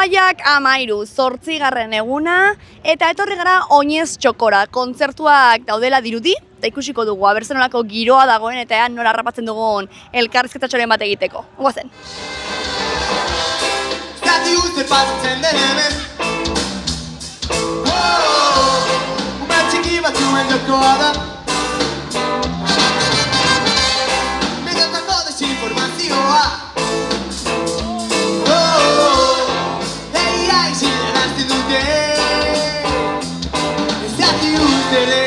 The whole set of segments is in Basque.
Uztailak 13, 8. eguna, eta etorri gara Oinez Txokora. Kontzertuak daudela dirudi, eta ikusiko dugu, abertzenolako giroa dagoen, eta ea nola harrapatzen dugun elkarrizketatxoren bat egiteko. Guazen! Zati uste pasatzen den hemen Uma txiki batzuen jokoa da Benetako desinformazioa Egia isilerazten dute Zati ustele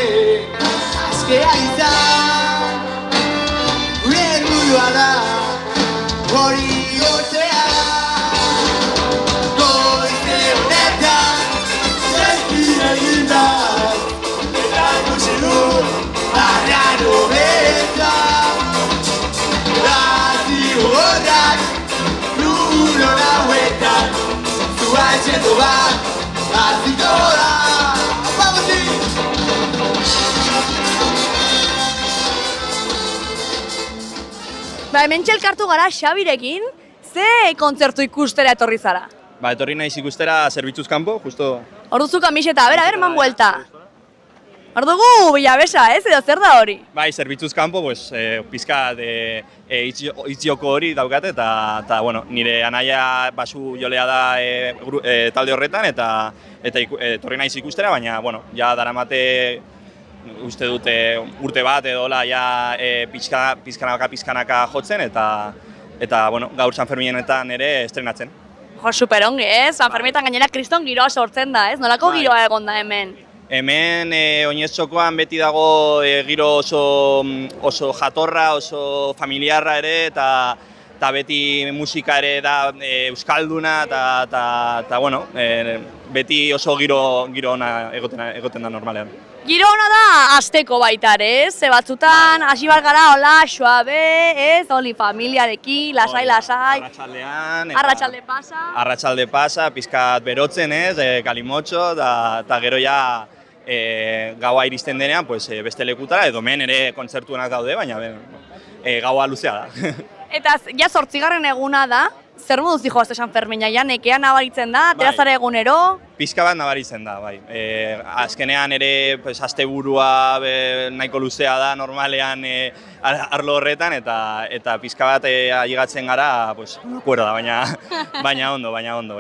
askea izan Gure helburua da hori gotzea Ba, hemen txelkartu gara Xabirekin, ze kontzertu ikustera etorri zara? Ba, etorri naiz ikustera zerbitzuz kanpo, justo... Orduzu kamiseta, a ber, eman buelta. Ordugu, Bilabesa, edo zer da hori? Bai, zerbitzuz kanpo, pues, pizkat itzioko hori daukate, eta bueno, nire anaia basu jolea da talde horretan, eta etorri naiz ikustera, baina, bueno, ja daramate uste dute urte bat edola ja pizkanaka jotzen, eta bueno, gaur San Ferminetan ere estrenatzen. Jo, superongi, San Ferminetan gainera kriston giroa sortzen da, Nolako giroa egon da hemen? Hemen Oinez Txokoan beti dago giro oso jatorra, oso familiarra ere, eta beti musika ere da euskalduna, eta bueno, beti oso giro ona egoten da normalean. Giro ona da asteko baita ere, ze batzutan hasi bar gara hola suabe, holi familiarekin, lasai. Arratsalde pasa. Arratsalde pasa, pizkat berotzen, kalimotxo, eta gero ja gaua iristen denean, pues, beste lekutara, edo men ere kontzertuenak daude, baina gaua luzea da. Eta ja 8. eguna da, zer moduz dihoazte San Fermina, ja nekean nabaritzen da, terazare egunero? Pizka bat nabaritzen da, bai. Azkenean ere asteburua nahiko luzea da normalean arlo horretan, eta pizka bat ailegatzen gara, pues, kuero da, baina ondo.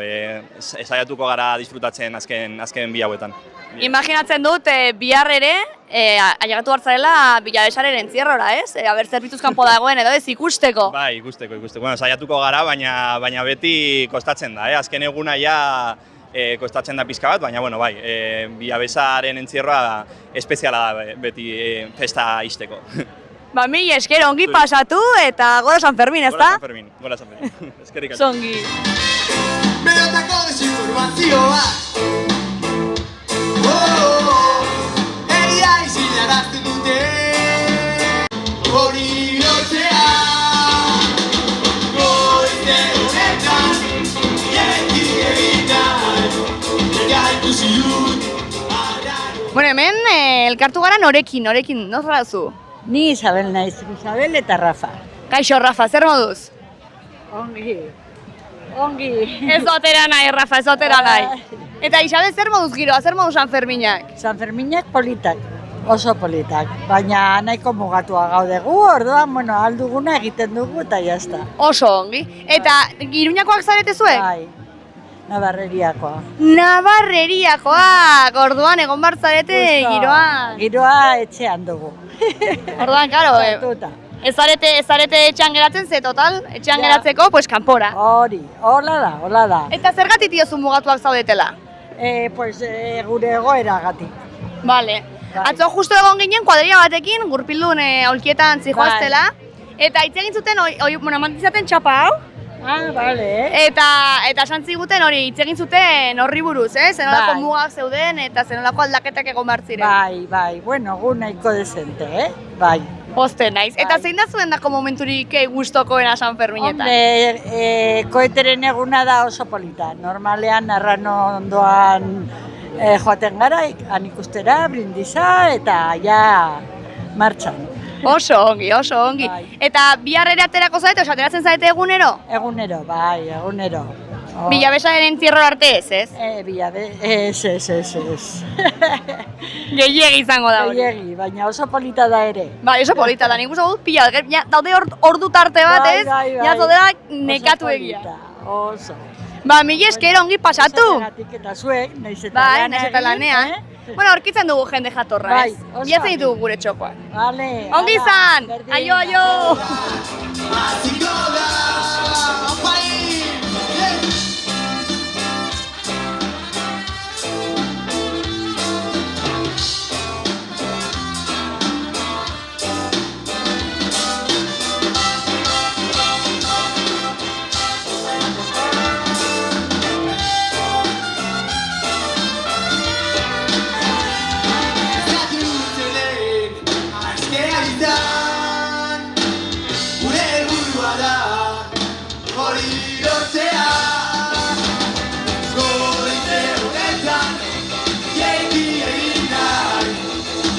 Saiatuko gara disfrutatzen azken bi hauetan. Imaginatzen dut, bihar ere, ailegatu hartzarela Bilabesaren entzierrora, Aber zerbitzuz kanpo dagoen edo ez ikusteko. Bai, ikusteko. Bueno, saiatuko gara, baina beti kostatzen da, Azken eguna ja kostatzen da pizka bat, baina bueno, bai, Bilabesaren entzierroa espeziala da beti festa izteko. Ba, mila esker, ongi pasatu eta gora San Fermin, ezta? Gora San Fermin. Eskerrik asko. Zongi. Benetako desinformazioa Egia isilerazten dute hori lotzea Goize honetan Jenti egitan Ega ikusi dut Bueno, hemen elkartu gara norekin, nor zara zu? Ni Isabel naiz, Isabel eta Rafa. Kaixo, Rafa, zer moduz? Ongi. Ez dotera nahi, Rafa, ez dotera nahi. Eta Isabel, zer moduz giroa, zer moduz San Ferminak? San Ferminak politak, oso politak. Baina nahiko mugatua gaudegu, orduan, bueno, alduguna egiten dugu eta jazta. Oso ongi. Eta Iruñakoak zarete zuek? Bai, Navarreriakoa. Navarreriakoak, orduan egon bartzarete giroa. Giroa etxean dugu. Orduan, karo, Sartuta. ez zarete etxean geratzen, ze total, etxean geratzeko, pues kanpora. Hori, hola da. Eta zergatik diozu mugatuak zaudetela? Gure egoeragatik. Vale. Bai. Atzo justo egon ginen kuadrilla batekin, gurpildun aulkietan zijoaztela. Eta hitz egin zuten, mantitzaten txapa hau. Ah, bale. Eta santziguten hori hitz egin zuten horri buruz, zenolako Bai. mugak zeuden eta zenolako aldaketak egon behar ziren. Bai, bueno, gu nahiko dezente, Bai. Posten naiz. Eta Bai. zein da zuen dako momenturik gustokoena San Ferminetan? Hombre, koeteren eguna da oso polita. Normalean arrano ondoan joaten gara, han ikustera, brindisa eta ja martxan. Oso ongi, oso ongi. Bai. Eta bihar ere aterako zarete, ateratzen zarete egunero? Egunero, bai, egunero. Bilabesaren entzierro arte ez? Ez. Gehiegi izango da hori. Gehiegi, baina oso polita da ere. Bai, oso polita da, nik uste dut pila, daude ordu tarte bat, ez? Ja, zaudela nekatu egia. Oso. Ba, mila esker ongi pasatu. Zategatik eta zuek, naiz eta Bai, lan naiz eta lanean. Bueno, aurkitzen dugu jende jatorra, ez? Bai, oso Bilatzen ditugu gure txokoak. Vale. Ongi izan! Berdin. Aio! Hasiko da pain. Gure helburua da hori lortzea. Goite honetan jaiki egin nahi,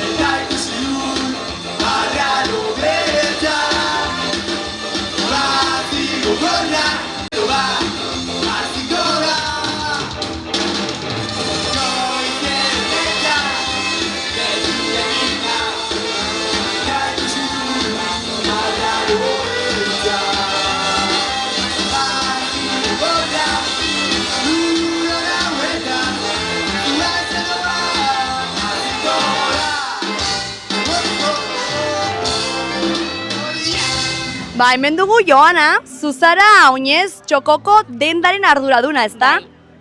eta ikusi dut arraro beretan. Horraziko gorra, edo bat, hasiko da. Goite honetan jaiki egin nahi, eta ikusi dut arraro beretan. Hasiko gorra, lura gauetan, zulatzeko bat, hasiko da. Ba, hemen dugu Joana, zuzara oinez txokoko dendaren arduraduna, ezta?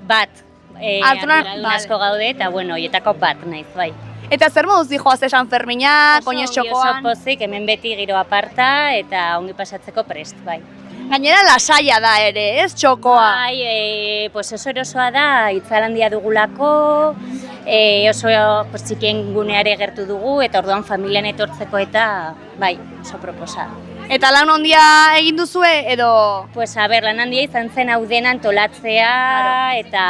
Bat, Arduradun, arduradun asko gaude eta bueno, hoietako bat naiz, bai. Eta zer moduz dijoaz San Ferminak, oinez Oso txokoan? pozik, hemen beti giro aparta eta ongi pasatzeko prest, bai. Gainera lasaia da ere, ez txokoa? Bai, pues oso erosoa da, itzalandia dugulako, oso pues, txikien guneare gertu dugu eta orduan familian etortzeko eta bai, oso proposa. Eta lan handia egin duzue edo... Pues, lan handia izan zen hau dena antolatzea eta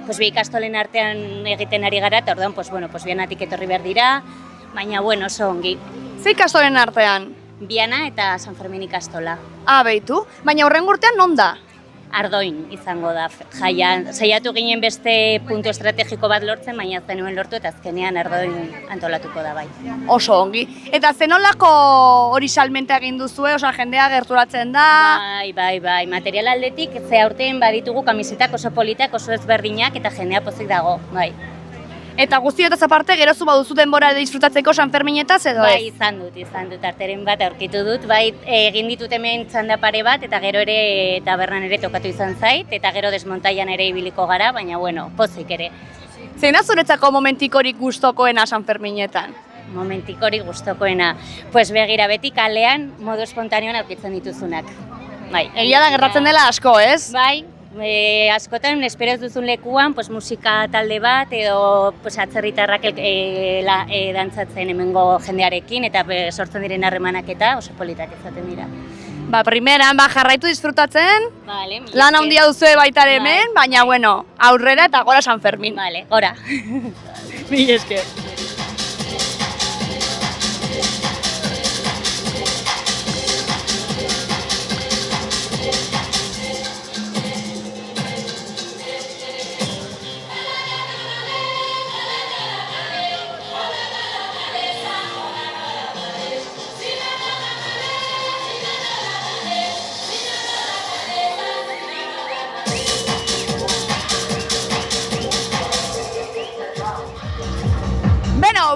pues, bi ikastolen artean egiten ari gara eta orduan pues, bueno, pues, Bianatik etorri behar dira, baina bueno, oso ongi. Ze ikastolen artean? Biana eta San Fermin ikastola. Ah, behitu. Baina horren urtean non da? Ardoin izango da jaia. Saiatu ginen beste puntu estrategiko bat lortzen, baina ez genuen lortu eta azkenean Ardoin antolatuko da bai. Oso ongi. Eta zenolako hori salmenta egin duzue, osea jendea gerturatzen da? Bai, material aldetik, ze aurten baditugu kamisetak oso politak, oso ezberdinak eta jendea pozik dago, bai. Eta guztiotaz aparte, gerozu baduzu denbora disfrutatzeko San Ferminetaz edo ez? Bai, izan dut, arteren bat aurkitu dut, bai, egin ditut hemen txanda pare bat, eta gero ere tabernan ere tokatu izan zait, eta gero desmontaian ere ibiliko gara, baina bueno, pozik ere. Zein da zuretzako momentikorik gustokoena San Ferminetan? Momentikorik gustokoena. Pues begira, beti kalean modu espontaneoan aurkitzen dituzunak. Bai. Egia da gertatzen dela asko, ez? Bai, askotan espero ez duzun lekuan pues, musika talde bat edo pues, atzerritarrak dantzatzen hemengo jendearekin eta sortzen diren harremanak eta oso politak izaten dira. Ba, primeran, jarraitu disfrutatzen, Vale, lan handia duzue baita ere hemen, baina bueno, aurrera eta gora San Fermin. Vale, gora. Mila esker.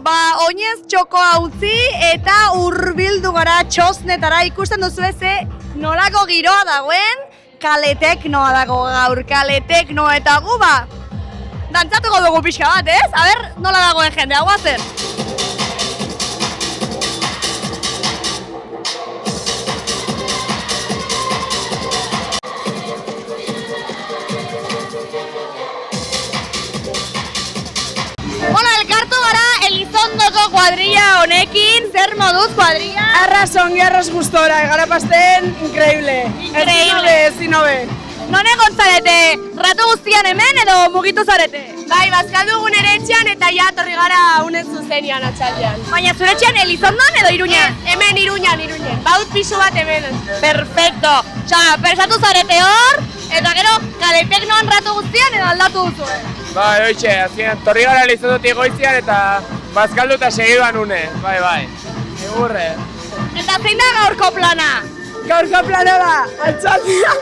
Ba, oinez txokoa utzi eta hurbildu gara txosnetara ikusten duzu ze nolako giroa dagoen, kaleteknoa dago gaur, kaletekno eta gu ba, dantzatuko dugu pixka bat, ez? A ber, nola dagoen jendea, guazen? Kuadrilla honekin, zer moduz kuadrilla? Arras ongi, arras gustora, garapasten, increíble. Increíble. Ezin hobe. Non egon zarete? Ratu guztian hemen edo mugitu zarete? Bai, bazkaldu egun ere etxean eta ja torri gara unez zuzenian atxaldean. Baina zure etxean Elizondon edo Iruñan? Hemen Iruñan. Baut pisu bat hemen. Perfecto. Osea, presatu zarete hor, Eta gero, kale teknoan ratu guztian edo aldatu duzue? Bai, oitxe, azkenean, torri gara lizotutik goizian eta bazkaldu eta segiduan une, bai. Egurre. Eta zein da gaurko plana? Gaurko plana da, altxatzea.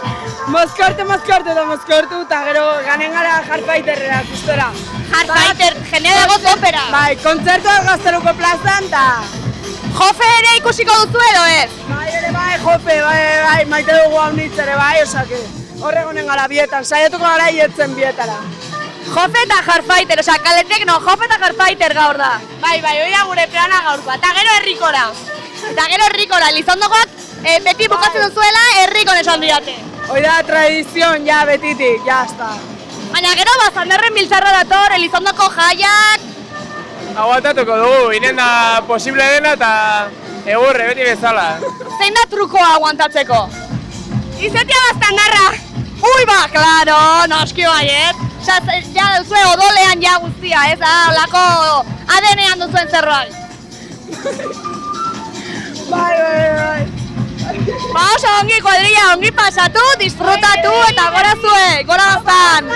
Mozkortu eta gero ganen gara Hardfighterrera, gustora. Hardfighter, jendea dago topera. Bai, kontzertua Gazteluko plazan eta... Jofe ere ikusiko duzu edo ez? Bai, jofe, bai, maite dugu haunitz ere, bai, osake. Horregonen gara bietan, saiatuko gara ietzen bietara. Jofe eta Hardfighter, osea, kaletek no, Jofe eta Hardfighter gaur da. Bai, hori da gure plana gaurkoa, eta gero herrikora. Eta gero herrikora, Elizondokoak beti bukatzen duzuela herrikon esan diate. Hori da tradizion, ja, betitik, jazta. Baina gero, Bazanderren biltzarra dator, Elizondoko jaiak... Aguantatuko dugu, inen da posible dena eta egurre, beti bezala. Zein da trukoa aguantatzeko? Izetia Baztandarra! Ui ba, klaro, noski baiet. Osa, ja duzue odolean ja guztia, ez da, lako ADN-ean duzuen zerbait. Bai. Ba oso ongi kuadrilla, ongi pasatu, disfrutatu eta gora zue, gora baztan!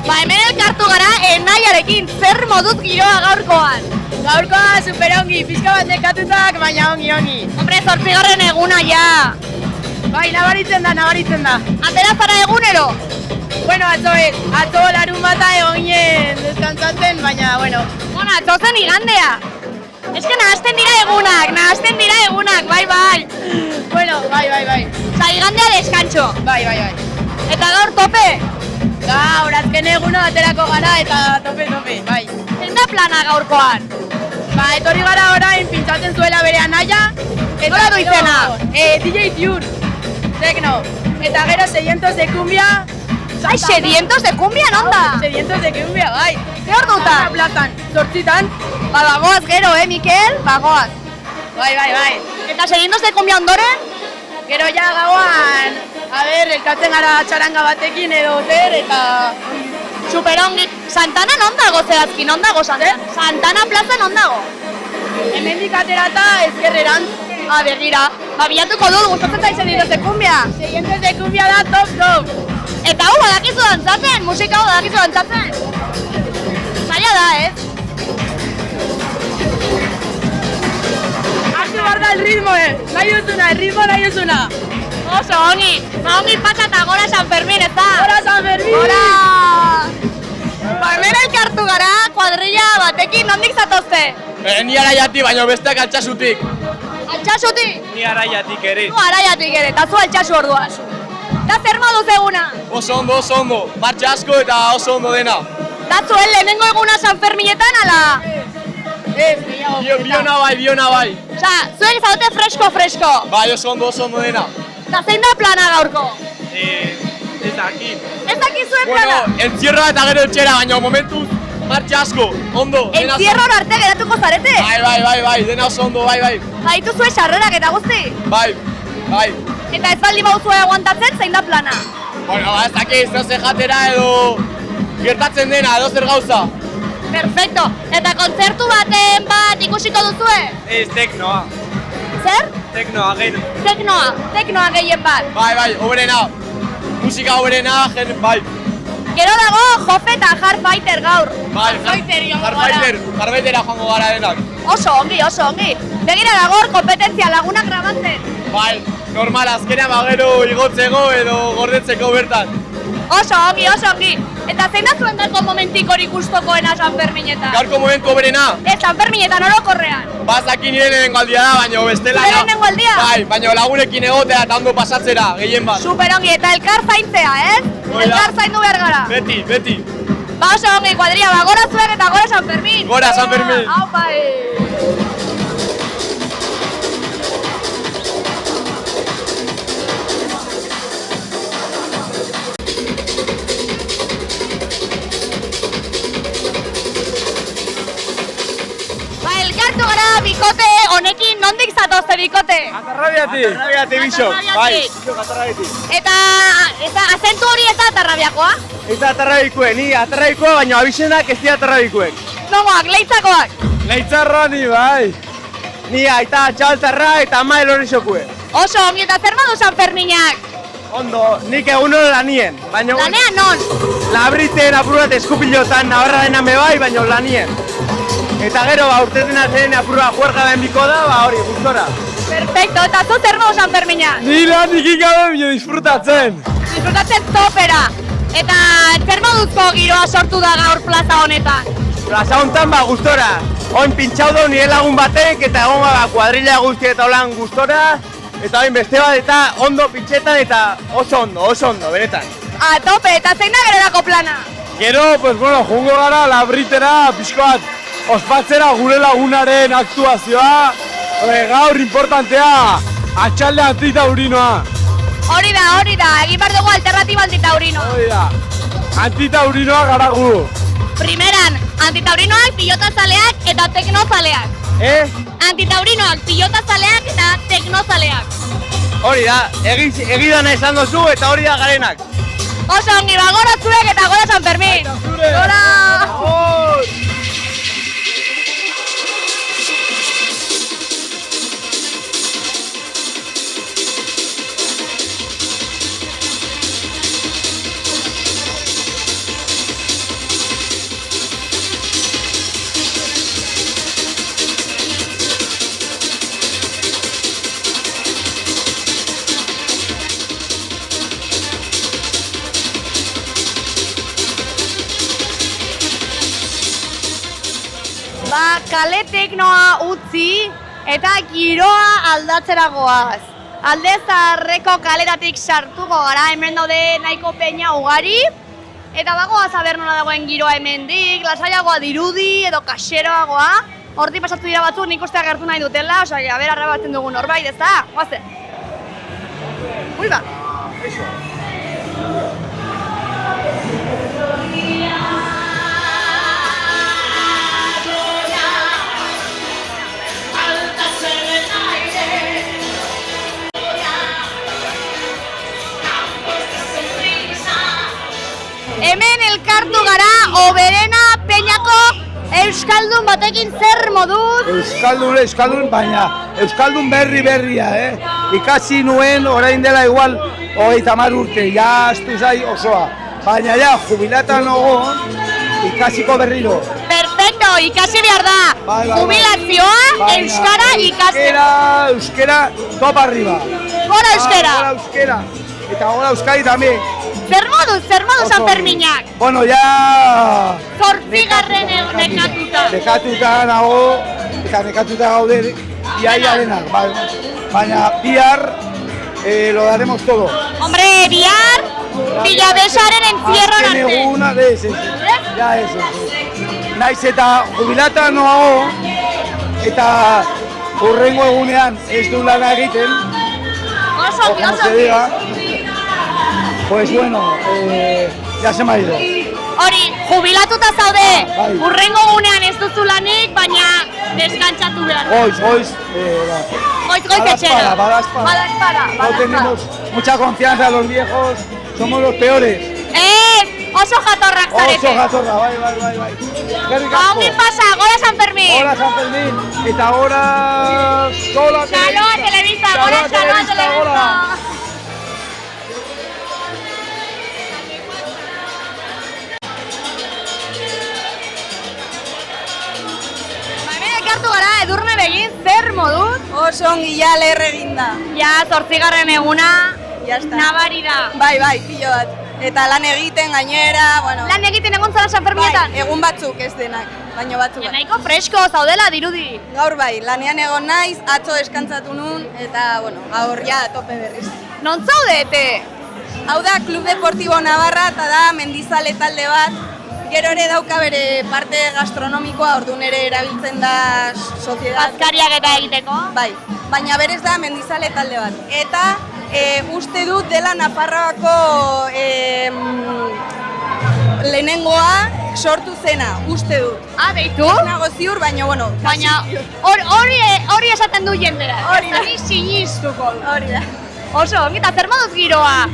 Ba hemen elkartu gara Enaiarekin, zer moduz giroa gaurkoan? Gaurkoa superongi, pixka bat nekatutak, baina ongi. Hombre, 8. eguna ja! Bai, nabaritzen da. Atera zara egunero? Bueno, atzo larun bata egon ginen deskantzatzen, baina, bueno. Bueno, atzo zen igandea! Ez que nahazten dira egunak, bai. Bueno, bai. Osa, igandea deskantxo. Bai. Eta gaur tope? Gaur, azken eguna aterako gara eta tope, bai. Zein da plana gaurkoan? Ba, etorri gara orain pintzatzen zuela bere anaia. Nola du izena? DJ Pure, Tecno. Eta gero 600 de cumbia. Ai, sedientos de cumbia, non da? Sedientos de cumbia, bai. Ze hor duta? Plazan, 8:00. Ba, bagoaz gero, Mikel? Bagoaz. Bai. Eta sedientos de cumbia ondoren? Gero ja gauan, elkatzen gara txaranga batekin edo zer, eta... Superongi. Santana non dago zehazki, non dago Santana? Santana plaza non dago? Hemendik aterata ezkerrerantz. Begira. Ba, bilatuko dut, gustatzen zaiz sedientos de cumbia. 600 de cumbia da top. Eta hau badakizu dantzatzen, musika hau badakizu dantzatzen. Zaila da, ez? Hartu behar da el ritmo, nahi duzuna. Oso ongi. Ba, ongi pasa eta gora San Fermin, ez da? Gora San Fermin! Gora! Ba, hemen elkartu gara, kuadrilla batekin, nondik zatozte? Ni araiatik, baina besteak altxasutik. Altxasutik? Ni araiatik ere. Zu araiatik ere, eta zu altxasu ordua. Eta zer moduz eguna? Oso ondo, martxa asko eta oso ondo dena. Eta zuen lehenengo eguna San Ferminetan, ala? Biona bai. Osa, zuek zaudete fresko. Bai, oso ondo dena. Eta zein da plana gaurko? Ez dakit. Ez dakit zuen plana? Bueno, entzierroa eta gero etxera, baina momentuz martxa asko, ondo. Entzierror arte geratuko zarete? Bai, dena oso ondo, bai. Baitu zuen sarrerak eta guzti? Bai. Eta ez baldin bauzue aguantatzen, zein da plana? Bueno, ez dakit, zoze jatera edo gertatzen dena, edo zer gauza. Perfecto. Eta kontzertu baten bat ikusiko duzue? Ez, teknoa. Zer? Teknoa, gero. Teknoa gehien bat. Bai, oberena. Musika oberena, bai. Gero dago Jofe eta Hardfighter gaur. Bai, Hardfightera joango gara denak. Oso ongi. Begira dago hor kompetentzia lagunak grabatzen. Bai, normal, azkenean gero igotzeko edo gordetzeko bertan. Oso ongi. Eta zein da zuen gaurko momentik hori gustokoena San Ferminetan? Gaurko momentu oberena? Ez, San Ferminetan orokorrean. Bazaki nire lehenengo aldia da, baina bestela... Zure lehenengo aldia? Bai, baina lagunekin egotea eta ondo pasatzera, gehien bat. Superongi, eta elkar zaintzea, ez? Elkar zaindu behar gara. Beti. Ba oso ongi, kuadrilla, ba gora zuek eta gora San Fermin. Gora San Fermin. Aupa, elkartu gara bikote honekin, nondik zatozte bikote? Atarrabiatik, biso. Bai, Eta azentu hori ez da atarrabiakoa? Ez da atarrabikue, ni atarrabikua, baina abizenak ez dira atarrabikuek. Nogoak, leitzakoak? Leitzarroa ni, bai. Ni aita txaltarra eta ama elorrizokue. Oso ongi, eta zer badu San Ferminak? Ondo, nik egunon lanien, baina... Lanean non? Labriten apur bat eskupilotan nabarra denan bebai, baina lanien. Eta gero, urtetzen zen apurra juerga ben biko da, hori, gustora. Perfecto, eta zu zer modu San Fermina? Ni lan ikin gabe bine disfrutatzen. Disfrutatzen topera. Eta zer moduzko giroa sortu da gaur plaza honetan? Plaza honetan gustora. Oin pintxau dau nire lagun batek eta egon kuadrilla guzti eta holan gustora. Eta oin beste bat eta ondo pintxetan eta oso ondo, benetan. A tope, eta zein da gerorako plana? Gero, pues bueno, jungo gara Labritera pixko bat ospatzera gure lagunaren aktuazioa. Gaur importantea, atxalde antitaurinoa. Hori da, egin behar dugu alternatiba antitaurino. Hori da, antitaurinoa gara gu. Primeran, antitaurinoak, pilotazaleak eta teknozaleak. Antitaurinoak, pilotazaleak eta teknozaleak. Hori da, egidana esan dozu eta hori da garenak. Oso ongi, gora zuek eta gora San Fermin. Gora! Kale teknoa utzi eta giroa aldatzera goaz. Alde Zaharreko kaleratik sartuko gara, hemen daude nahiko peña ugari. Eta bagoaz aber nola dagoen giroa hemendik, lasaiagoa dirudi edo kaxeroagoa. Hortik pasatu dira batzuk nik uste agertu nahi dutela, osea, aber arrabatzen dugu norbait, ez da? Goazen. Ui ba. Hemen elkartu gara Oberena Peñako euskaldun batekin zer moduz? Euskaldun, baina euskaldun berria, Ikasi nuen orain dela igual 30 urte, ja astu zai osoa. Baina ja, jubilatan ogon, ikasiko berriro. Perfecto, ikasi behar da. Jubilazioa, euskara ikasi. Euskera, top arriba. Gora euskera. Gora euskera. Eta gora euskari también. Zer modu San Ferminak? Bueno, ya... 8. nekatuta. Nekatuta nago, eta nekatuta gaude iaia denak, baina bihar lo daremos todo. Hombre, bihar, Villavesaren encierroan arte. Azken eguna, ya eso. Naiz eta jubilata noago, eta hurrengo egunean ez du lana egiten, Oso, como se diga. Pues bueno, ya se me ha ido. Hori, jubilatuta zaude, Bai. hurrengo gunean ez duzu lanik, baina deskantzatu behar. Goiz, etxera. Badaezpada. No tenemos mucha confianza los viejos, somos los peores. Oso jatorrak zarete. Oso jatorra, bai. Ongi pasa, gora San Fermin. Gora San Fermin, eta gora... Xaloa Telebista, gora Xaloa Telebista. Edurne begin, zer moduz? Oso ongi ja leher eginda. Ja, 8. eguna, nabari da. Bai, pilo bat. Eta lan egiten gainera, bueno... Lan egiten egon zara San Fermietan? Bai, egun batzuk ez denak, baino batzuk. Nahiko fresko, zaudela dirudi. Gaur bai, lanean egon naiz, atzo deskantzatu nun, eta, bueno, gaur ja tope berriz. Non zaudete? Hau da, Klub Deportibo Navarra, eta da mendizale talde bat. Gero ere dauka bere parte gastronomikoa, orduan ere erabiltzen da soziedad. Bazkariak eta egiteko? Bai, baina berez da mendizale talde bat. Eta uste dut dela Nafarroako lehenengoa sortu zena, uste dut. Deitu? Ez nago ziur, baina, bueno, baina hori esaten du jendea. Hori da. Sinistuko. Hori da. Oso ongi, eta zer moduz giroa?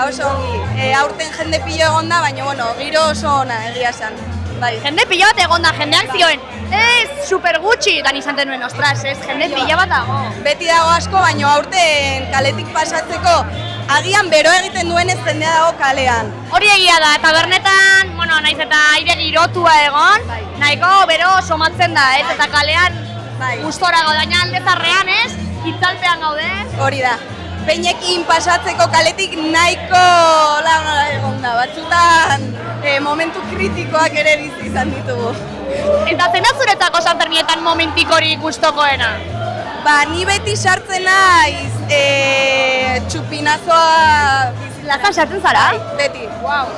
Oso ongi. Aurten jende pilo egon da, baina, bueno, giro oso ona, egia esan. Bai. Jende pilo bat egon da, jendeak zioen. Ez, super gutxi, dan izan denuen, ostras, ez, jende pilo bat dago. Beti dago asko, baina aurten kaletik pasatzeko agian bero egiten duen ez jendea dago kalean. Hori egia da, tabernetan, bueno, naiz eta aire girotua egon, nahiko bero somatzen da, ez? Eta kalean gustora gaudaina aldezarrean, ez? Itzalpean gaude. Hori da. Peinekin pasatzeko kaletik nahiko nola egon da, batzutan momentu kritikoak ere bizi izan ditugu. Eta zein da zuretzako San Ferminetan momentik hori gustokoena? Ni beti sartzen naiz txupinazoa Lazan sartzen zara? Beti. Wow.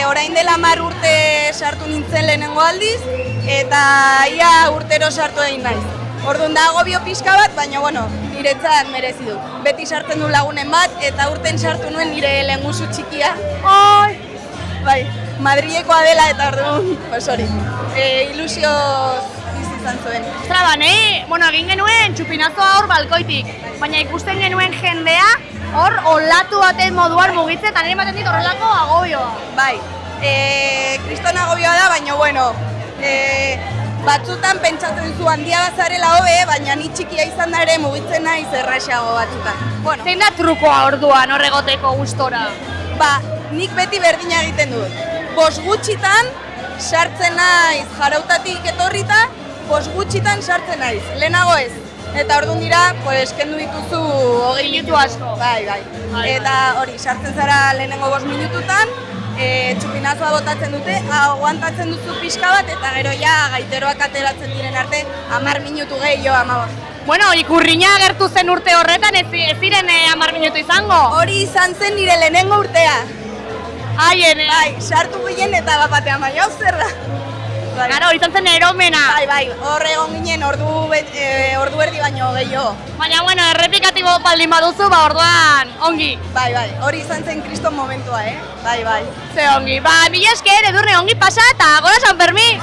Orain dela 10 urte sartu nintzen lehenengo aldiz, eta ia urtero sartu egin naiz. Orduan da agobio pixka bat, baina bueno, niretzat merezi du. Beti sartzen du lagunen bat, eta urten sartu nuen nire lehengusu txikia. Bai, Madrilekoa dela eta orduan, pues hori, ilusioz bizi izan zuen. Ostra, bueno, egin genuen txupinazoa hor balkoitik, baina ikusten genuen jendea hor olatu baten moduan mugitzen, eta nire ematen dit horrelako agobioa. Bai, kriston agobioa da, baina bueno, batzutan pentsatzen zu handia bazarela hobe, baina ni txikia izan da ere mugitzen naiz erraxago batzutan. Bueno, zein da trukoa orduan horregoteko gustora? Nik beti berdina egiten dut. 5 gutxitan sartzen naiz jarautatik etorrita, 5 gutxitan sartzen naiz, lehenago ez. Eta orduan dira, kendu dituzu 20 minutu asko. Bai. Eta hori, sartzen zara lehenengo 5 minututan, txupinazoa botatzen dute, aguantatzen duzu pixka bat, eta gero ja gaiteroak ateratzen diren arte 10 minutu gehiago 15. Bueno, ikurrina agertu zen urte horretan, ez ziren 10 minutu izango? Hori izan zen nire lehenengo urtea. Bai, sartu ginen eta bat batean baina zer da. Gara, hori izan zen eromena. Bai, hor egon ginen ordu erdi baino gehiago. Baina, bueno, errepikatibo baldin baduzu, orduan, ongi. Bai, hori izan zen kriston momentua, Bai. Ze ongi, mila esker, Edurne, ongi pasa eta gora San Fermin!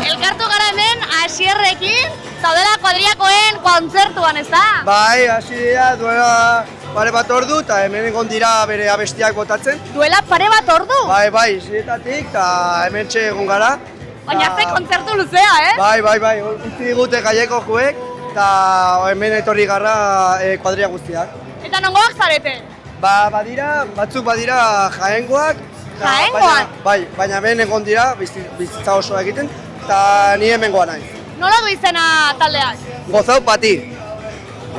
Elkartu gara hemen Asierrekin, zaudela kuadriakoen kontzertuan, ez da? Bai, hasi dira, duela pare bat ordu, eta hemen egon dira bere abestiak botatzen. Duela pare bat ordu? Bai, ziretatik, eta hemen egon gara. Baina ze kontzertu luzea, Bai, utzi digute gaieko juek, eta hemen etorri gara kuadria guztiak. Eta nongoak zarete? Batzuk badira jaengoak. Jaengoan? Bai, baina hemen egon dira, bizitza osoa egiten, eta ni hemengoa nahi. Nola du izena taldeak? Gozau pati.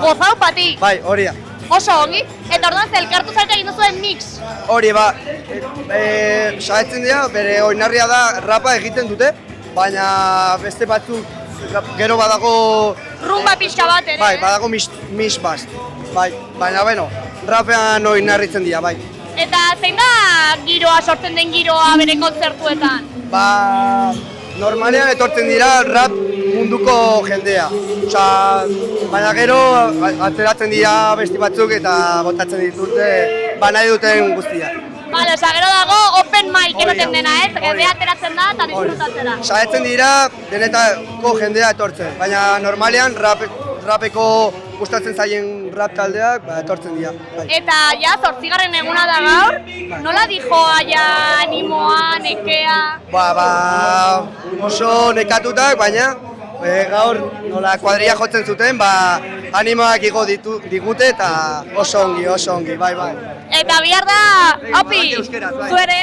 Gozau pati? Bai, hori da. Oso ongi, eta orduan elkartu zarete egin duzuen mix? Hori saetzen dira, bere oinarria da rapa egiten dute, baina beste batzuk gero badago... Rumba pixka bat ere, Bai, badago mix bast. Bai, baina bueno, rapean oinarritzen dira, bai. Eta zein da giroa, sortzen den giroa bere kontzertuetan? Normalean etortzen dira rap munduko jendea. Baina gero ateratzen dira besti batzuk eta botatzen dituzte nahi duten guztia. Bale, gero dago open mic ematen dena, jendea ateratzen da eta disfrutatzera. Saetzen dira denetako jendea etortzen, baina normalean rapeko gustatzen zaien rap taldeak etortzen dira. Eta ja, 8. eguna da gaur, nola dijoa ja animoa, nekea? Oso nekatutak, baina gaur nola kuadria jotzen zuten, animoak igo digute eta oso ongi, bai. Eta bihar da, haupi, zuere?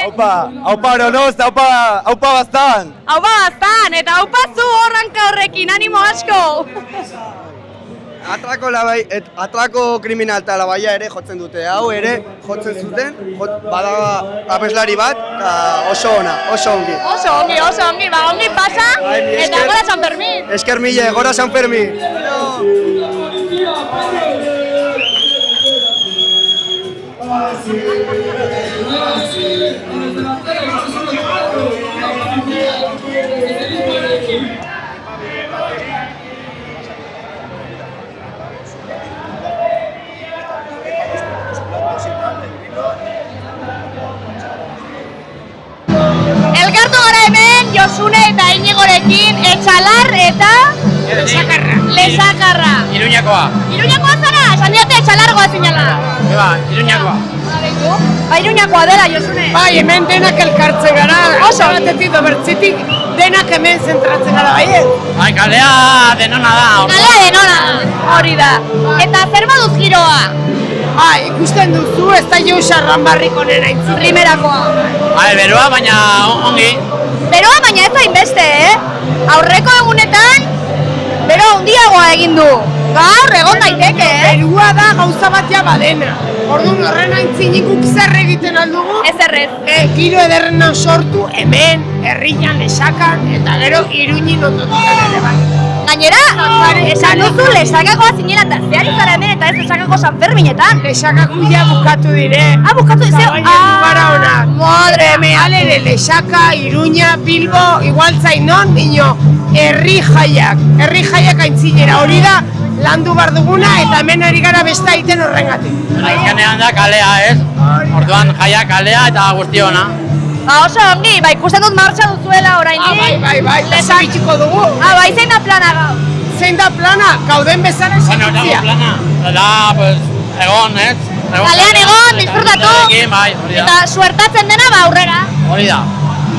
Haupa Oronoz, haupa Baztan! Haupa Baztan, eta haupa zu horranka horrekin, animo asko! Atrako kriminal eta labaia ere jotzen dute, hau ere jotzen zuten, bada abeslari bat, eta oso ona, oso ongi. Oso ongi, ongi pasa, eta gora San Fermin! Esker mile, gora San Fermin! Elkartu gara hemen Josune eta Inigorekin Etxalar eta Lesakarra Iruñakoa. Iruñakoa zara, esan diote txalargoa zinala. Eba, Iruñakoa. Ba, Iruñakoa dela, Josune. Bai, hemen denak elkartzen gara, oso batetik bertzetik denak hemen zentratzen gara, bai? Bai, kalea denona da. Kalea denona, hori da. Eta zer baduz giroa? Ikusten duzu, ez da jau xarran barrik onena itzu. Primerakoa. Bai, beroa, baina ongi. Beroa, baina ez da inbeste, Aurreko egunetan, bero handiagoa egin du. Gaur egon daiteke, Berua da gauza bat ja badena. Orduan horren aintzinikuk zer egiten aldugu? Ez errez. Giro ederrenan sortu, hemen, herrian, lesakan, eta gero Iruñin ondotutan ere bai. Gainera, esan duzu lesakakoa zinela eta zehari zara hemen eta ez lesakako Sanferminetan. Lesakako ja bukatu dire. Bukatu dize? Gara honak. Madre mea. Alere, Lesaka, Iruña, Bilbo, igual zainon, dino, herri jaiak aintzinera. Hori da, landu bar duguna eta hemen ari gara besta egiten horrengatik. Azkenean da kalea, ez? Orduan jaia kalea eta guztiona. Oso ongi, ikusten dut martxa duzuela oraindik. Bai, lesak bitxiko dugu. Bai, zein da plana gaur? Zein da plana? Gauden bezala esakutzia. Plana, da, pues, egon, ez? Kalean egon, disfrutatu. Bai, hori da. Eta suertatzen dena, aurrera. Hori da.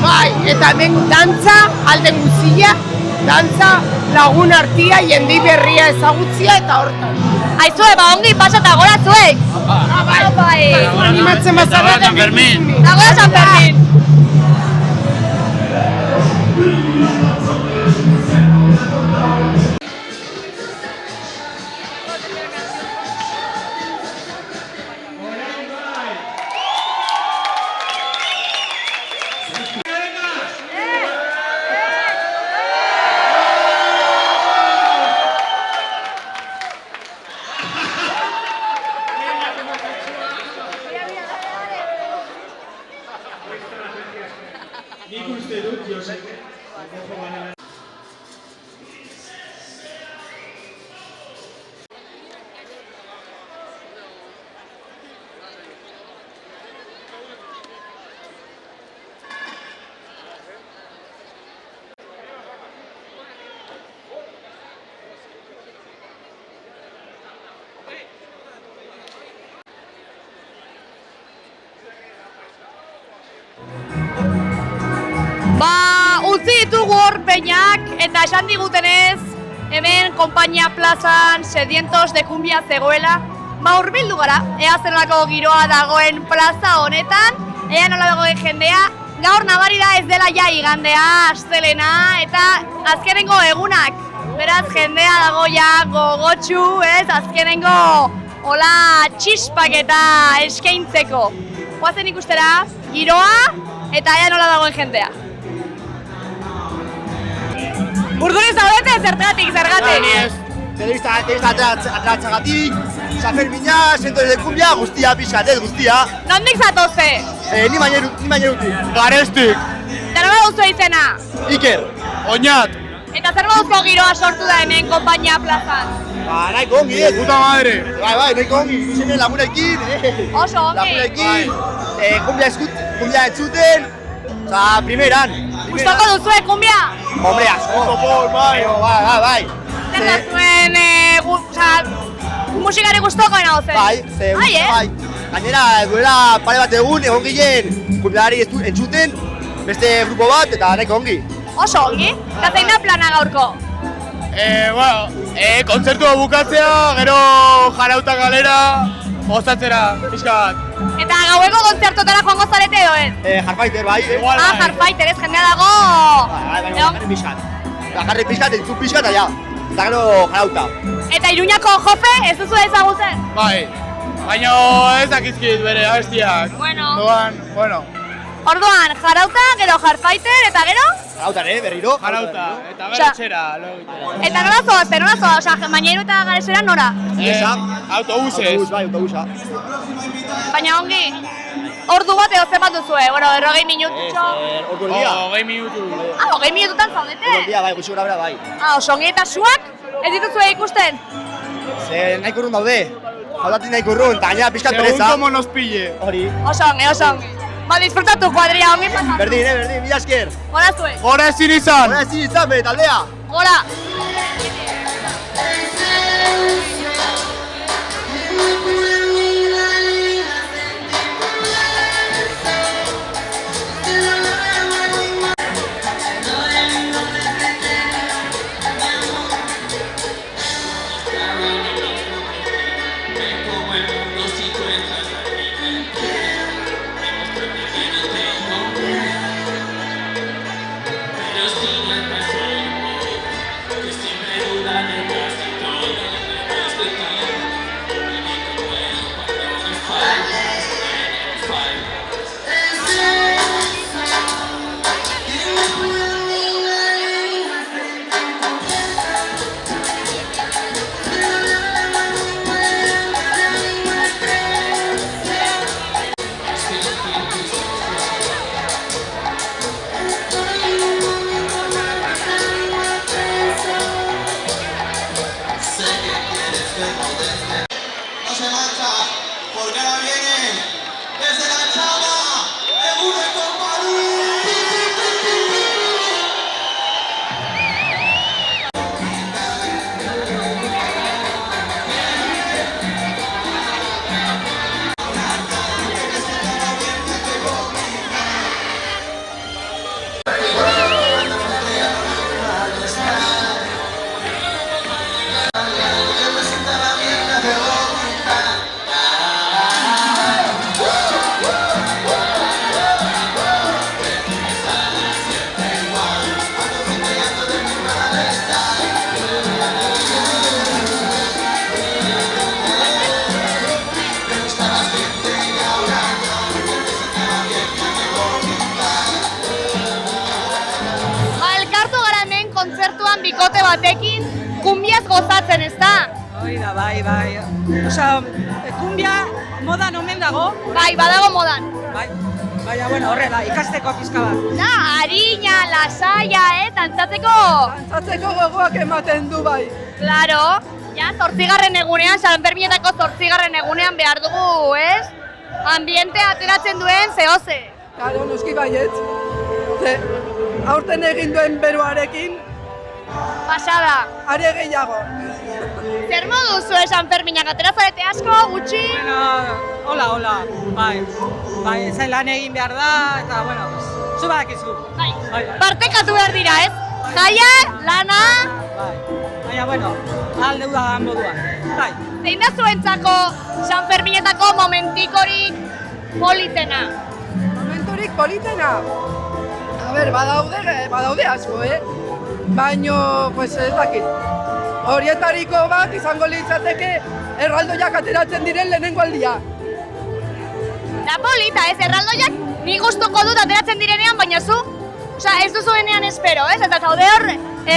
Bai, eta hemen dantza, alden guzia, dantza lagun artia, jendei berria ezagutzia eta hortan. Aizue, ongi pasata gora zuek. Bai. Animatzen bazara San Fermin. Agora San Fermin. Utzi ditugu hor peinak eta esan digutenez hemen Konpainia plazan sedientos de cumbia zegoela. Hurbildu gara, ea zerlako giroa dagoen plaza honetan, ea nola dagoen jendea. Gaur nabari da ez dela ja igandea, astelena eta azkenengo egunak. Beraz jendea dago ja gogotsu, ez? Azkenengo hola txispak eta eskaintzeko. Goazen ikustera giroa eta ea nola dagoen jendea. Urduri zaudete zergatik. Telebista atratzagatik, Sanfermina, Sedientos de cumbia, guztia, pixkatez, guztia. Nondik zatoze? Ni mainerutik. Garestik. Eta nola duzu izena? Iker. Oñat. Eta zer moduzko giroa sortu da hemen Konpainia plazan? Nahiko ongi, puta madre. Bai, nahiko ongi, izenen lagunekin. Oso ongi. Lagunekin, kumbia entzuten, primeran. Gustoko duzue kumbia? Hombre, asko. Bai. Zer da zuen, musikari gustokoena dozen? Bai. Gainera, duela pare bat egon ginen kumbialari entzuten, beste grupo bat eta nahiko ongi. Oso ongi? Eta zein da plana gaurko? Kontzertua bukatzea, gero jarauta galera, gozatzera, pixka bat. Eta gaueko kontzertotara joango zarete edo ez? Hardfighter, bai. Hardfighter, ez jendea dago... Bakarri pixkat. Bakarri pixkat, entzun pixkat, eta gero jarauta. Eta Iruñako Jofe, ez duzu ezagutzen? Bai, baina ez dakizkit bere abestiak. Bueno. Orduan, jarauta, gero hardfighter, eta gero? Jarauta, berriro. Jarauta, eta gero txera. Eta nola zoaz, Osa, Maineru eta Garesera nora? Autobusez. Bai, autobusa. Baina ongi, ordu bat edo zenbat duzue, 20 minututxo? Ordu dia. 20 minutu. 20 minututan zaudete? Ordu dia, bai, gutxi gora bera, bai. Oso ongi, eta suak? Ez dituzue ikusten? Nahiko urrun daude. Jautatik nahiko urrun, eta gainera pixkat pereza. Segun como nos pille. Hori. Oso ongi. Ba, disfrutatu kuadria, ongi pasatu. Berdin, mila esker. Gora zuek. Gora ezin izan. Bere taldea. Gora. kontzertuan bikote batekin kumbiaz gozatzen, ez da? Hori da, bai. Osa, kumbia modan omen dago. Bai, badago modan. Bai, baina, bueno, horrela, ikasteko pizka bat. Da, harina, lasaia, dantzatzeko. Dantzatzeko gogoak ematen du bai. Claro, ja, 8. egunean, San Ferminetako 8. egunean behar dugu, ez? Ambiente ateratzen duen zehose. Claro, noski baietz. Ze, aurten egin duen beruarekin, pasada. are gehiago. Zer modu zu San Ferminak, aterazarete asko, gutxi? Bueno, hola, bai, zain lan egin behar da, eta, bueno, zu badakizu. Bai, partekatu behar dira, ez? Jaia, lana... Bai, baina, bueno, alde da moduan, bai. Zein da zuentzako San Ferminetako momentikorik politena? Momenturik politena? A ber, badaude asko, Baino, pues ez dakit. Horietariko bat izango litzateke erraldoiak ateratzen diren lehenengo aldia. Da polita, ez? Erraldoiak ni gustuko dut ateratzen direnean, baina zu? Osea, ez duzuenean espero, ez? Eta zaude hor,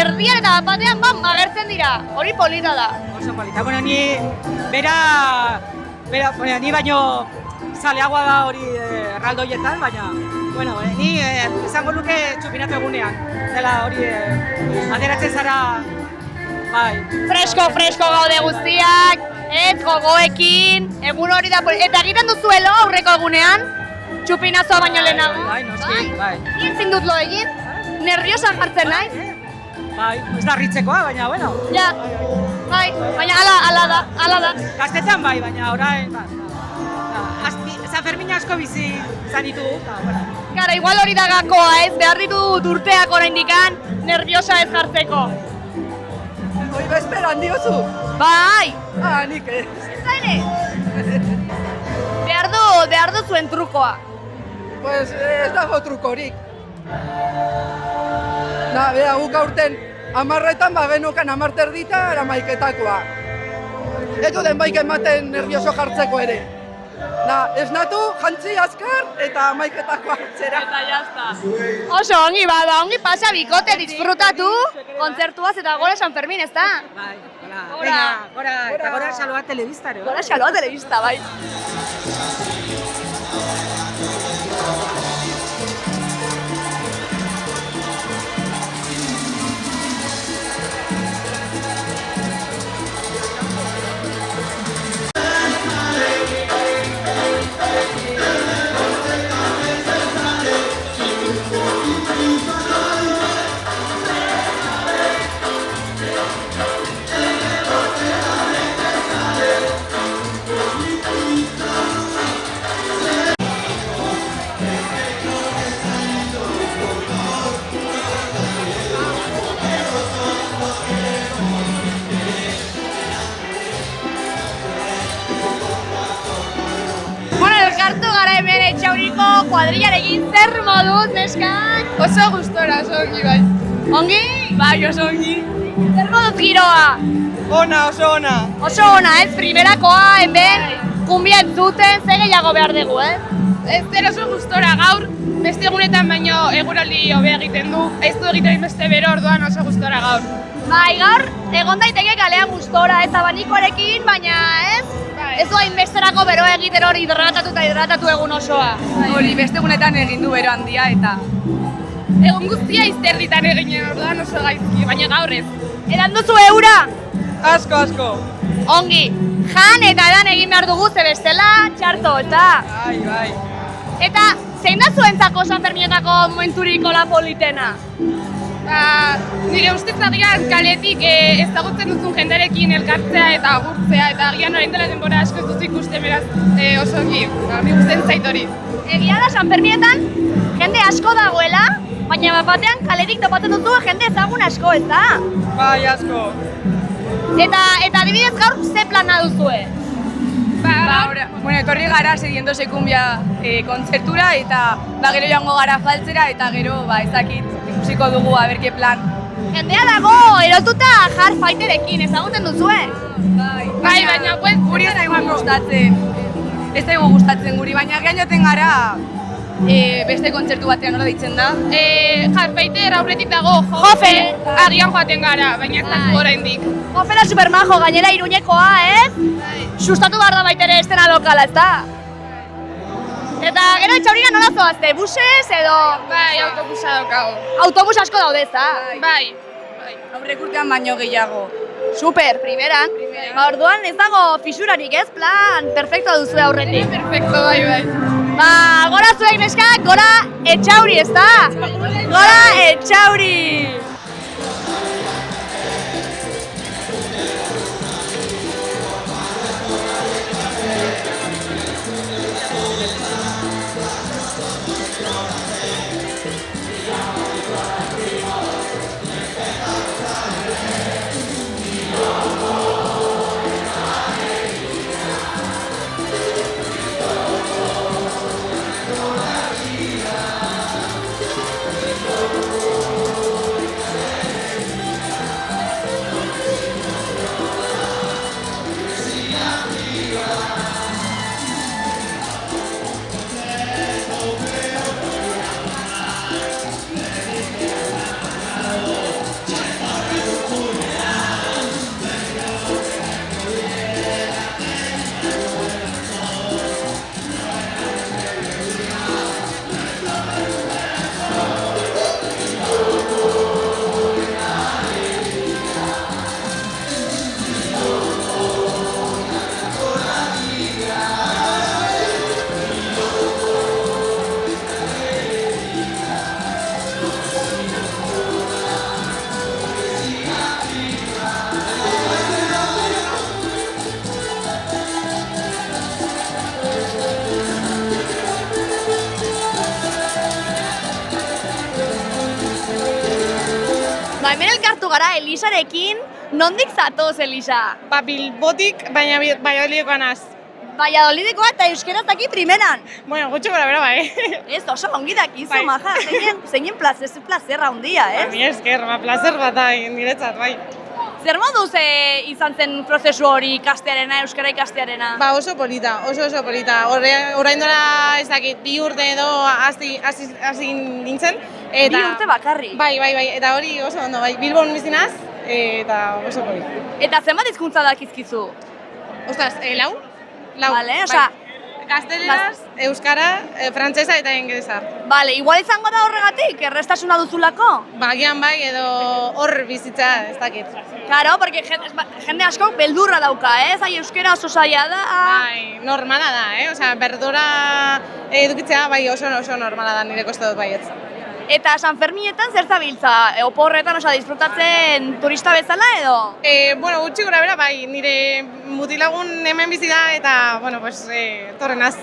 erdian eta batean, bam, agertzen dira. Hori polita da. Oso polita. Bueno, ni baino zaleagoa da hori erraldoietan, baina, bueno, ni esango luke txupinatu egunean. Dela hori ateratzen zara, bai. Fresko gaude guztiak, ez gogoekin, egun hori da polita. Eta egiten duzuelo aurreko egunean, txupinazoa baino lehenago. Bai, noski, bai. Ni ezin dut lo egin, nerviosa jartzen naiz. Bai, ez da ritzekoa, baina, bueno. Ja, bai, baina ala da. Gaztetan bai, baina orain, San Fermin asko bizi izan ditugu, bueno. Gara, igual hori da gakoa, ez? Behar ditut urteak oraindikan nerviosa ez jartzeko. Hoi bezperan diozu? Bai! Nik ez. Ez da ere? Behar du zuen trukoa. Pues ez dago trukorik. Bea, guk aurten 10etan bagenokan 10 erdita eramaiketakoa. Ez du den baik ematen nervioso jartzeko ere. Esnatu, jantzi azkar eta 11etakoa hartzera. Eta jazta. Oso ongi bada, ongi pasa bikote disfrutatu kontzertuaz eta gora San Fermin, ez da? Bai, gora Xaloa Telebistare. Gora Xaloa Telebista, bai. Etxauriko kuadrillarekin zer moduz, neskak? Oso gustora, oso ongi bai. Ongi? Bai, oso ongi. Zer moduz giroa? Oso ona. Oso ona, ez? Primerakoa, hemen, kumbia entzuten, ze gehiago behar dugu, ez? Ez zer oso gustora, gaur beste egunetan baino eguraldi hobe egiten du. Ez du egiten beste bero orduan oso gustora gaur. Bai, gaur, egon daiteke kalean gustora, ez abanikoarekin, baina ez? Ez doa inbesterako bero egiten hori hidratatu egun osoa. Hori beste egunetan egin du bero handia eta egun guztia izterditan egin orduan oso gaizki, baina gaur ez. Edan duzu eura? Asko. Ongi, jan eta edan egin behar dugu ze bestela txarto, eta? Bai. Eta zein da zuentzako San Ferminetako momenturiko la politena? Nire ustez agian kaletik ezagutzen duzun jendarekin elkartzea eta agurtzea eta agian orain dela denbora asko ez dut ikusten beraz oso ongi, nik gusten zait hori. Egia da San Ferminetan jende asko dagoela, baina batean kaletik topatzen duzu jende ezagun asko, ez da? Bai, asko. Eta adibidez gaur ze plana duzue? Etorri gara sedientose kumbia kontzertura eta gero joango gara faltzera eta gero ezakit ikusiko dugu aberke plan. Jendea dago erotuta jar fighterekin, ezagutzen duzue? Bai, baina guri ez daigu gustatzen. Ez daigu gustatzen guri, baina gehan joten gara Beste kontzertu batean nola ditzen da? Jarpeiter aurretik dago, Jofe, agian joaten gara, baina ez dago oraindik. Jofera supermajo, gainera Iruñekoa, ez? Sustatu behar da baitere estena lokala, ez da? Eta gero Etxauriga nola zoazte, busez edo? Bai, autobusa daukago. Autobus asko daude, ez da? Bai. Aurrek urtean baino gehiago. Super, primeran. Ba, orduan ez dago fisurarik, ez? Plan, perfectoa duzue aurretik. Perfecto, bai. Ba, gora zuek neskak, gora Etxauri, ez da? Gora Etxauri! Ba, hemen elkartu gara Elisarekin, nondik zatoz, Elisa? Ba, Bilbotik, baina Valladolidekoa naz. Valladolidekoa eta euskera daki primeran. Bueno, gutxo gara bera, bai. Ez, oso ongi dakizu, maja, zeinen plazerra handia, ez? Mi esker, placer bat da, niretzat, bai. Zer moduz izan zen prozesu hori ikastearena, euskara ikastearena? Ba, oso polita, oso polita. Orain dela ez dakit, 2 urte edo hasi nintzen. 2 urte bakarrik? Bai, eta hori oso ondo, bai, Bilbon bizinaz, eta oso polita. Eta zenbat hizkuntza dakizkizu? Ostras, lau? Vale, osea... Gazteleraz, euskara, frantsesa eta ingelesa. Vale, igual izango da horregatik, errestasuna duzulako? Ba, agian bai, edo hor bizitza, ez dakit. Claro, porque jende asko beldurra dauka, ez? Ai, euskera oso zaila da. Bai, normala da, Osea, berdura edukitzea, bai, oso normala da, nire koste dut baietz. Eta San Ferminetan zer zabiltza? Oporretan, osea, disfrutatzen turista bezala edo? Bueno, gutxi gora bera, bai, nire mutilagun hemen bizi da eta, bueno, pues, torrenaz.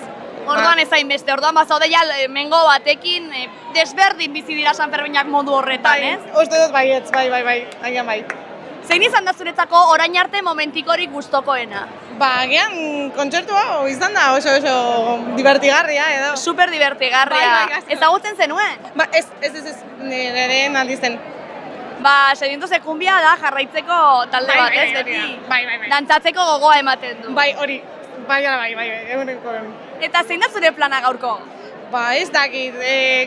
Orduan ez hainbeste, orduan bazaude ja mengo batekin desberdin bizi dira San Ferminak modu horretan, ez? Uste dut baietz, bai, agian bai. Zein izan da zuretzako orain arte momentikorik gustokoena? Ba, agian kontzertua izan da oso divertigarria edo. Super divertigarria. Ezagutzen zenuen? Ba, ez, nireen aldizten. Ba, sedientoze kumbia da jarraitzeko talde bat, ez beti? Bai. Dantzatzeko gogoa ematen du. Bai, hori. Bai, eguneko. Eta zein da zure plana gaurko? Ba, ez dakit,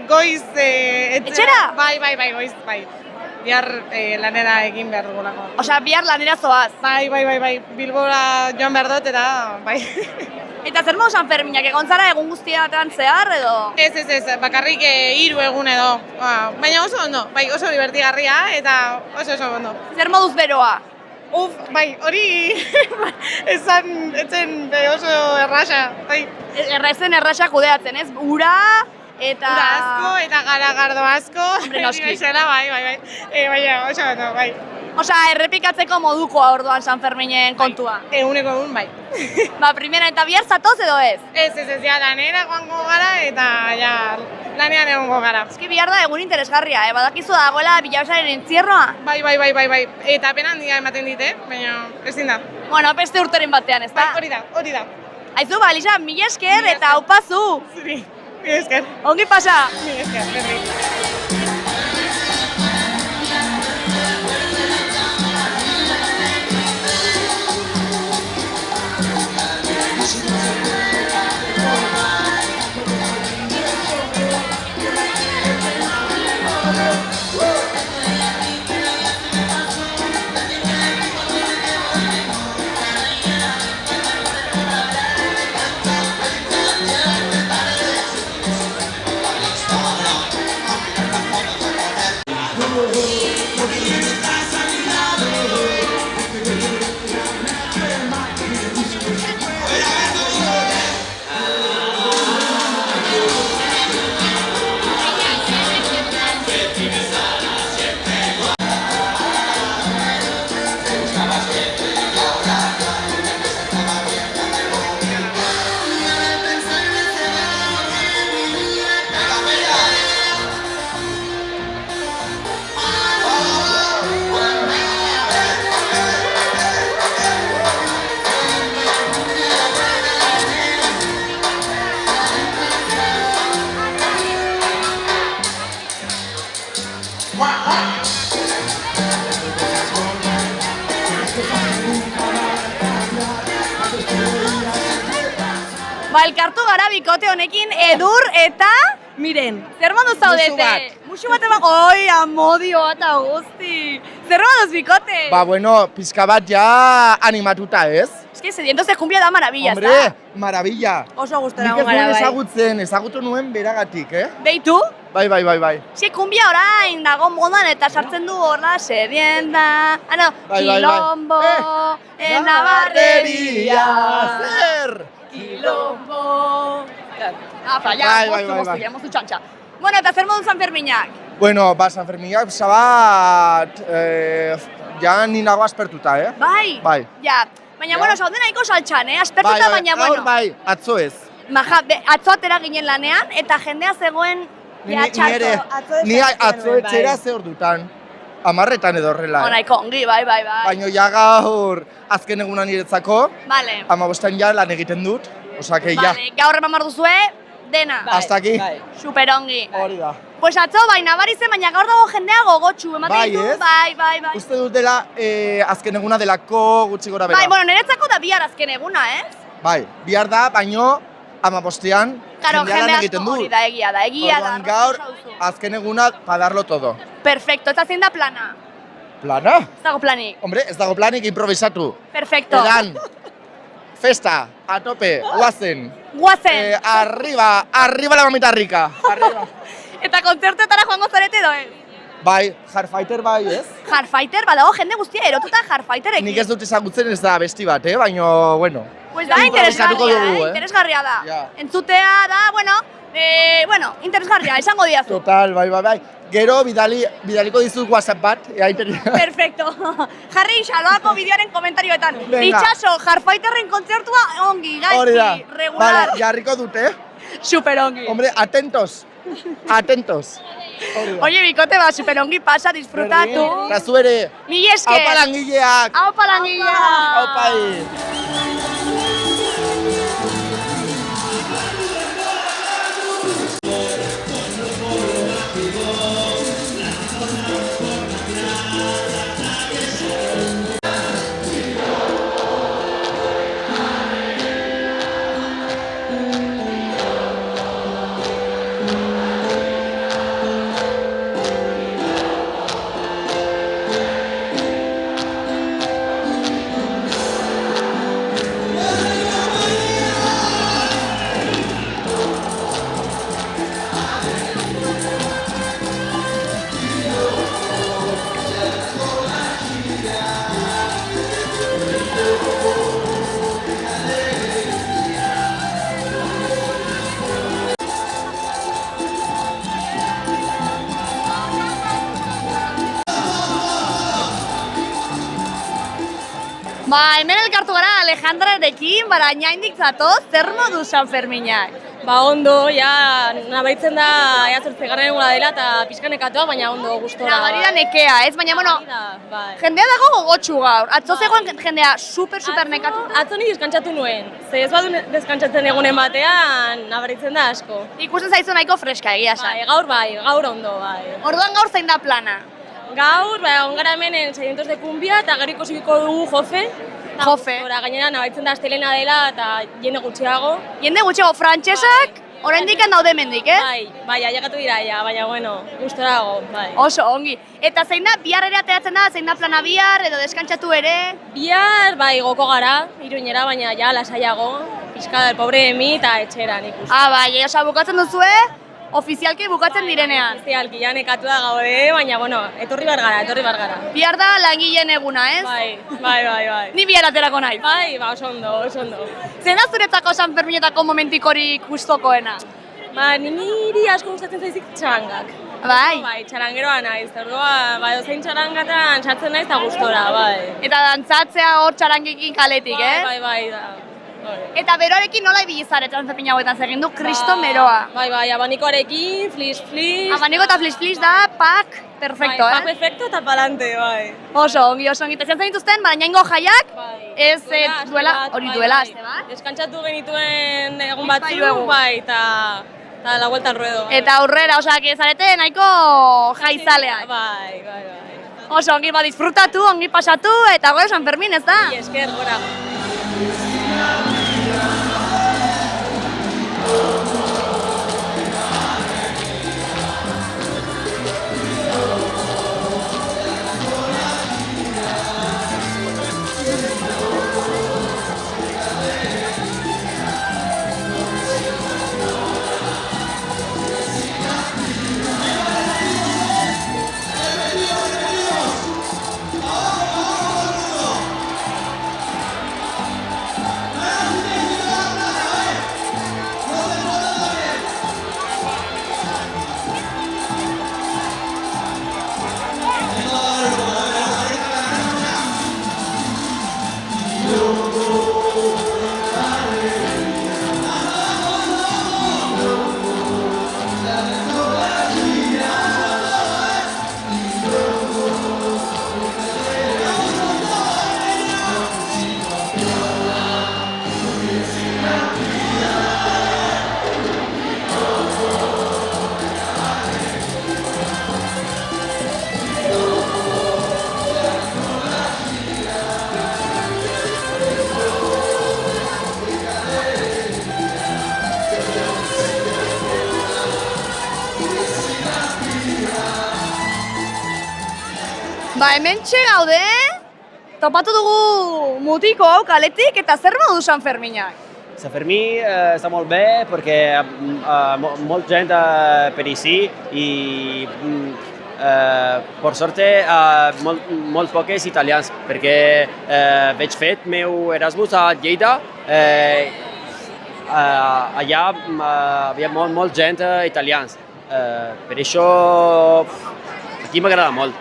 goiz... Etxera? Bai, goiz, bai. Bihar lanera egin behar dugulako. Osea, bihar lanera zoaz? Bai. Bilbora joan behar dut eta, bai. Eta zer modu San Ferminak, egon zara egun guztiatan zehar edo? Ez, bakarrik 3 egun edo. Baina oso ondo, bai, oso divertigarria eta oso ondo. Zer moduz beroa? Bai, hori etzen oso erraxa, bai. Erraxa kudeatzen, ez? Ura eta... Ura asko eta garagardo asko. Hombre, noski. Bai. Baina oso ondo, bai. Osea, errepikatzeko modukoa orduan San Ferminen kontua. Eguneko egun, bai. Ba, primera eta bihar zatoz edo ez? Ez, ja lanera joango gara eta ja lanean egongo gara. Eski bihar da egun interesgarria, badakizu dagoela Bilabesaren entzierroa? Bai. Eta pena handia ematen dit, baina ezin da. Bueno, beste urteren batean, ez da? Bai, hori da. Aizu, ba, Elisa, mila esker eta aupazu! Zuri, mila esker. Ongi pasa! Mila esker, berri. Ba, elkartu gara bikote honekin Edur eta Miren. Zer modu zaudete? Musu bat eman, oi, amodio eta guzti. Zer moduz bikote? Ba, bueno, pizka bat ja animatuta, ez? Es que sedientos de cumbia da maravilla, Hombre, ezta? maravilla. Oso gustora Nik ez gara, nuen bai. ezagutzen, ezagutu nuen beragatik, Beitu? Bai. Si kumbia orain dago modan eta sartzen du horla sedienta. Ah, no, quilombo, en Navarrería. Zer! Quilombo. Ah, Bai, mozu, mozu txantxa. Bueno, eta zer modu Sanferminak? Bueno, ba, San Ferminak bat, ja ni nago aspertuta, Bai? Bai. Ja, baina, bueno, zauden nahiko saltxan, aspertuta, baina, bueno. Bai, atzo ez. Maja, atzo atera ginen lanean, eta jendea zegoen, ja, txarto. Ni atzo etxera ze ordutan. 10etan edo horrela. Nahiko ongi, bai. Baina ja gaur azken eguna niretzako, Vale. 15etan ja lan egiten dut, osake ja. Vale, gaur eman behar duzue, dena. Hasta aquí. Super ongi. Hori da. Pues atzo, bai, nabari zen, baina gaur dago jendea gogotxu, ematen Bai, ditu, ez? bai. Uste dut dela azken eguna delako gutxi gora bera. Bai, bueno, niretzako da bihar azken eguna, ez? Bai, bihar da, baino 15ean Claro, jendea lan egiten asko du. hori da, egia da. Orduan gaur, azken eguna, padarlo todo. Perfecto, eta zein da plana? Plana? Ez dago planik. Hombre, ez dago planik improvisatu. Perfecto. Edan, festa, a tope, guazen. Guazen. Arriba la mamita rica. Arriba. Eta kontzertuetara joango zarete edo, Bai, Hardfighter bai, ez? Hardfighter, badago jende guztia erotuta Hardfighterekin. Nik ez dut ezagutzen ez da besti bat, baino, bueno. Pues da, improvisatuko interesgarria, dugu, interesgarria da. Ja. Entzutea da, bueno, interesgarria, esango diazu. Total, bai. Gero bidaliko dizut WhatsApp bat, Perfecto. Jarri xaloako bideoaren komentarioetan. Venga. Itxaso, Hardfighterren kontzertua ongi, Hori da. gaizki, regular. Vale, jarriko dute. Super ongi. Hombre, atentos. Oye, bikote, super ongi pasa, disfrutatu. Eta zu ere. Mila esker. Aupa langileak. Aupa langileak. Aupai. Ba, hemen elkartu gara Alejandrarekin, baraina indik zatoz, zer modu Sanferminak? Ba, ondo, ja, nabaitzen da, ea zortzegarren eguna dela eta pixkanekatua, baina ondo gustora. Nabari da nekea, ez? Baina, bueno, jendea dago gogotxu gaur. Atzo zegoen jendea super nekatu. Atzo ni deskantzatu nuen, ze ez badu deskantzatzen egunen batean, nabaritzen da asko. Ikusten zaizu nahiko freska egia esan. Gaur ondo, bai. Orduan gaur zein da plana? Gaur, ongara hemen sedientos de cumbia eta gero ikusiko dugu Jofe. Jofe. Gainera, nabaitzen da astelena dela eta jende gutxiago. Jende gutxiago, frantsesak oraindik daude mendik, ez? Bai, ailegatu dira, baina, bueno, gustorago, bai. Oso, ongi. Eta zein da, bihar ere ateratzen da, zein da plana bihar, edo deskantzatu ere? Bihar, bai, goko gara, Iruñera, baina ja, lasaiago, pixka del pobre de mi eta etxeran ikusten. Bai, osa bukatzen duzue, ofizialki bukatzen direnean. Ofizialki, ja nekatu da gaude, baina, bueno, etorri bar gara. Bihar da langileen eguna, ez? Bai. Ni bihar aterako nahi. Bai, oso ondo. Zein da zuretzako Sanferminetako momentikorik gustokoena? Ba, niri asko gustatzen zaizik txarangak. Bai, txarangeroa naiz, orduan, dozein txarangatan sartzen naiz eta gustora, bai. Eta dantzatzea hor txarangekin kaletik, ez? Bai, da. Eta beroarekin nola ibili zare Sanfermin hauetan egin du kriston beroa? Bai, abanikoarekin, flis. Abaniko eta flis da, pak, perfecto, Pak perfecto eta palante, bai. Oso ongi. Eta zen dituzten, baina jaiak, ez duela, aste bat? Deskantzatu genituen egun batzu, bai, eta la vuelta al ruedo. Eta aurrera, osak zarete nahiko jaizaleak. Bai. Oso ongi, disfrutatu, ongi pasatu, eta gero Sanfermin, ez da? Esker, gora. Ba, hementxe gaude, topatu dugu mutiko hau kaletik eta zer modu San Ferminak? Sant Fermí està molt bé perquè molta gent per ici i per sort molt poques italians perquè vaig fet meu Erasmus a Lleida. Allà hi havia molt gent italians. Per això aquí m'agrada molt.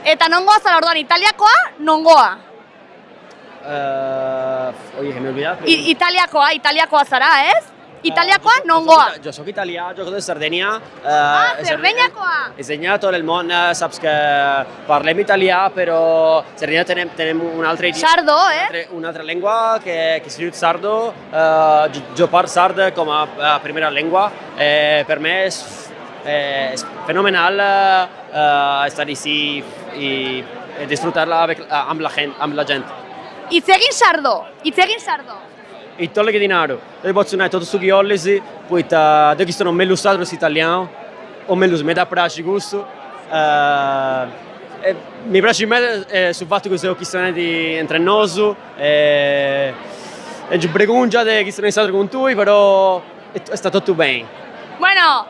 Eta nongoa zara orduan, italiakoa, nongoa? Oye, me he olvidado. Italiakoa zara, ez? Italiakoa, nongoa? Jo soc italià, jo soc de Sardenya. Cerdenyakoa! Sardenya, tot el món saps que parlem italià, però a Sardenya tenim un altre idioma. Sardo, Una altra llengua que es diu sardo. Jo parlo sard com a primera llengua. Per mi és fenomenal estar ici i disfrutar-la amb la gent. Itzegin sardo. I tot el che dinaro. Io posso dire tutto su che ho lesi, poi da che sono meglio stato italiano, o meglio me da piace gusto. Mi piace sul fatto che sono cristiani entre noi, e ci pregunta che sono stato con tu, però è stato tutto bene. Bueno,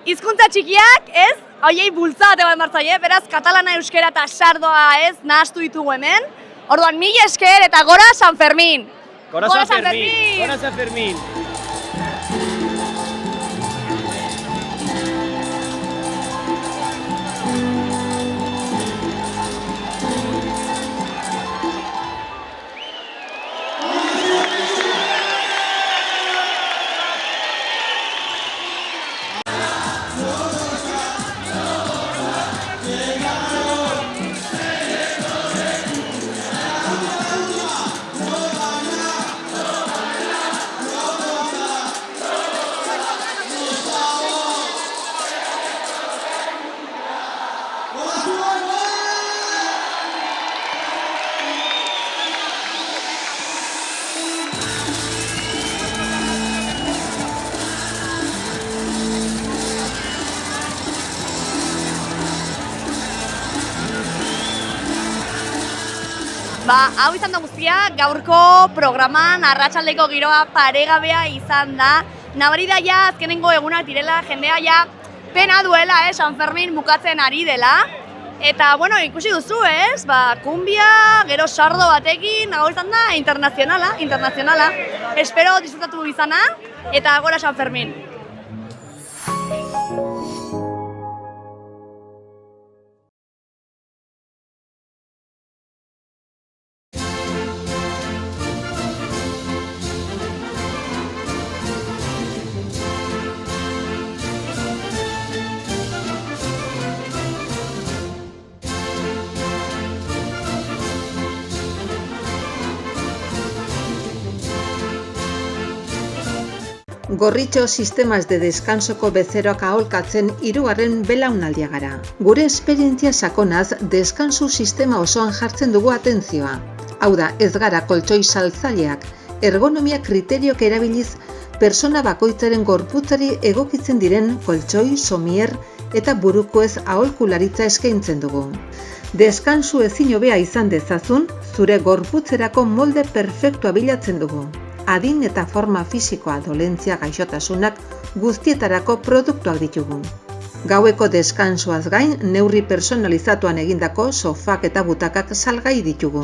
hizkuntza txikiak, ez? Horiei bultzat egon martzaile, beraz, katalana, euskera eta sardoa ez nahastu ditugu hemen. Orduan, mila esker eta gora San Fermin! Gora San Fermin! Gora San Fermin! Ba, hau izan da guztia, gaurko programan arratsaldeko giroa paregabea izan da. Nabari da ja azkenengo egunak direla, jendea ja pena duela, San Fermin bukatzen ari dela. Eta, bueno, ikusi duzu, ez? Ba, kumbia, gero sardo batekin, hau izan da internazionala. Espero disfrutatu izana, eta gora San Fermin. Gorritxo sistemas de descansoko bezeroak aholkatzen 3. belaunaldia gara. Gure esperientzia sakonaz, deskansu sistema osoan jartzen dugu atentzioa. Hau da, ez gara koltsoi saltzaileak, ergonomia kriteriok erabiliz, persona bakoitzaren gorputzari egokitzen diren koltsoi, somier eta burukoez aholkularitza eskaintzen dugu. Deskansu ezin hobea izan dezazun, zure gorputzerako molde perfektua bilatzen dugu. Adin eta forma fisikoa dolentzia gaixotasunak guztietarako produktuak ditugu. Gaueko deskansuaz gain, neurri personalizatuan egindako sofak eta butakak salgai ditugu.